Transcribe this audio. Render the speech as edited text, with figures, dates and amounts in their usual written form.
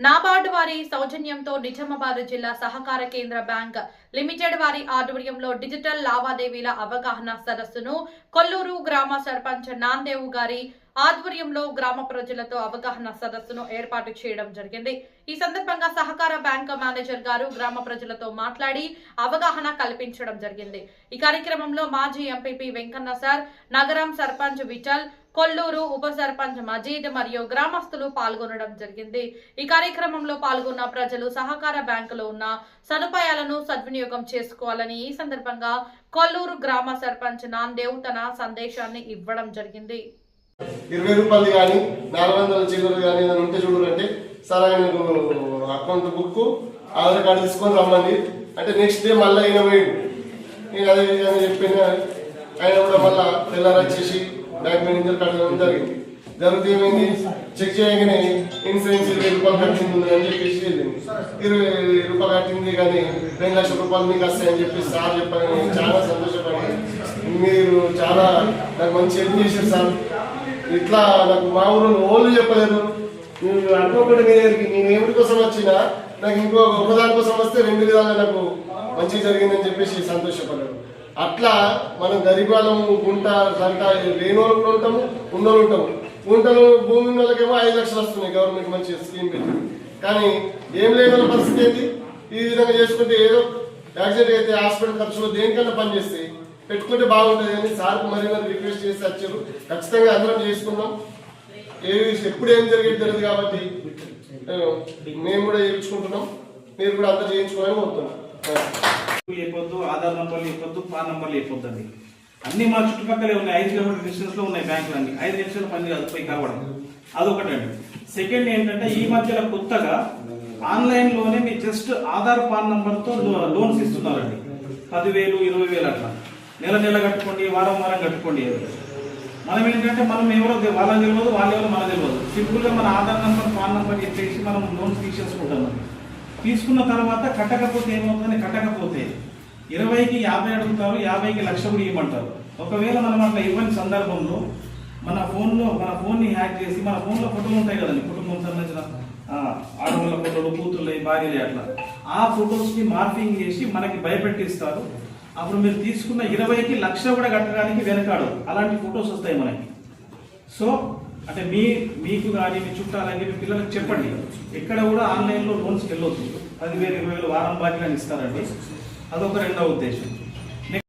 నాబార్డు వారి సౌజన్యంతో నిజామాబాద్ జిల్లా సహకార కేంద్ర బ్యాంక్ లిమిటెడ్ వారి ఆధ్వర్యంలో డిజిటల్ లావాదేవీల అవగాహన సదస్సును కొల్లూరు గ్రామ సర్పంచ్ నాందేవు గారి ఆధ్వర్యంలో గ్రామ ప్రజలతో అవగాహన సదస్సును ఏర్పాటు చేయడం జరిగింది. ఈ సందర్భంగా సహకార బ్యాంక్ మేనేజర్ గారు గ్రామ ప్రజలతో మాట్లాడి అవగాహన కల్పించడం జరిగింది. ఈ కార్యక్రమంలో మాజీ ఎంపీపీ వెంకన్న సార్, నగరం సర్పంచ్ విఠల్, కొల్లూరు ఉప సర్పంచ్ మజీద్ మరియు గ్రామస్తులు పాల్గొనడం జరిగింది. ఈ కార్యక్రమంలో పాల్గొన్న ప్రజలు సహకార బ్యాంకులో ఉన్న సదుపాయాలను సద్వినియోగం చేసుకోవాలని ఈ సందర్భంగా కొల్లూరు గ్రామ సర్పంచ్ నాందేవ్ తన సందేశాన్ని ఇవ్వడం జరిగింది. 20 రూపాయలు కానీ 400 చిల్లర కానీ ఏదైనా ఉంటే చూడాలంటే సార్ ఆయన అకౌంట్ బుక్ ఆధార్ కార్డు తీసుకొని రమ్మండి అంటే నెక్స్ట్ డే మళ్ళీ ఆయన పోయిండు. నేను అదే విధంగా చెప్పిన ఆయన కూడా మళ్ళీ తెల్లారి వచ్చేసి బ్యాంక్ మేనేజర్ కట్టడం జరిగింది. జరిగితే ఏమైంది, చెక్ చేయగానే ఇన్సూరెన్స్ 20 రూపాయలు కట్టింది అని చెప్పేసి వెళ్ళింది. 20 రూపాయలు కట్టింది కానీ 2 లక్షల రూపాయలు మీకు వస్తాయని చెప్పి సార్ చెప్పాను. చాలా సంతోషపడి మీరు చాలా నాకు మంచి హెల్ప్ చేశారు సార్. ఇట్లా నాకు మా ఊరు ఓన్లు చెప్పలేదు, మీరు అనుకోకుండా మీ దగ్గరికి నేను ఏమిటి కోసం వచ్చినా నాకు ఒకదాని కోసం వస్తే 2 విధాలుగా నాకు మంచి జరిగిందని చెప్పేసి సంతోషపడ్డాడు. అట్లా మనం గరీబాలం గుంట సంట లేని వాళ్ళు కూడా ఉంటాము, ఉన్నోళ్ళు ఉంటాము. గుంటలు భూమి ఉన్న వాళ్ళకేమో 5 లక్షలు వస్తున్నాయి గవర్నమెంట్ మంచి స్కీమ్ పెట్టి. కానీ ఏం లేని వాళ్ళ పరిస్థితి ఏంటి, ఈ విధంగా చేసుకుంటే ఏదో యాక్సిడెంట్ అయితే హాస్పిటల్ ఖర్చులో దేనికన్నా పని చేస్తే పెట్టుకుంటే బాగుంటుంది అని సార్కు మరి రిక్వెస్ట్ చేసి వచ్చారు. ఖచ్చితంగా అందరం చేసుకుందాం. ఎప్పుడు ఏం జరిగేది తెలియదు కాబట్టి మేము కూడా చేయించుకుంటున్నాం, మీరు కూడా అంతా చేయించుకోవాలని కోరుతున్నాం. లేకపోద్దు, ఆధార్ నంబర్లు లేకపోద్దు, పాన్ నంబర్లు లేకపోద్దండి. అన్ని మా చుట్టుపక్కలే ఉన్నాయి. 5 కిలోమీటర్ డిస్టెన్స్ లో ఉన్నాయి బ్యాంకులు అన్ని. 5 నిమిషాల పని కాదు పోయి కలవడం, అదొకటండి. సెకండ్ ఏంటంటే ఈ మధ్యలో కొత్తగా ఆన్లైన్ లోనే మీ జస్ట్ ఆధార్ పాన్ నంబర్ తో లోన్స్ ఇస్తున్నారండి. 10,000, 20,000 అట్లా నెల నెల కట్టుకోండి, వారం వారం కట్టుకోండి. మనం ఏంటంటే మనం ఎవరో వాళ్ళని తెలియదు, వాళ్ళు ఎవరో మనకు తెలియదు. సింపుల్ గా మన ఆధార్ నంబర్, పాన్ నంబర్ చెప్పేసి మనం లోన్స్ తీసేసుకుంటాం. తీసుకున్న తర్వాత కట్టకపోతే ఏమవుతుందని, కట్టకపోతే 20కి 50 అడుగుతారు, 50కి 1,00,000 కూడా ఇవ్వమంటారు. ఒకవేళ మనం అట్లా ఇవ్వని సందర్భంలో మన ఫోన్ని హ్యాక్ చేసి మన ఫోన్లో ఫోటోలు ఉంటాయి కదండి, కుటుంబం సంబంధించిన ఆడవాళ్ళ ఫోటోలు, కూతుర్లు, భార్యలు, అట్లా ఆ ఫొటోస్ ని మార్పింగ్ చేసి మనకి భయపెట్టిస్తారు. అప్పుడు మీరు తీసుకున్న 20కి 1,00,000 కూడా కట్టడానికి వెనకాడు. అలాంటి ఫొటోస్ వస్తాయి మనకి. సో అంటే మీకు కానీ మీ చుట్టాలని మీ పిల్లలకు చెప్పండి, ఎక్కడ కూడా ఆన్లైన్లో లోన్స్కి వెళ్ళొద్దు. 10,000, 20,000 వారం బాకీ ఇస్తారండి. అదొక రెండవ ఉద్దేశం.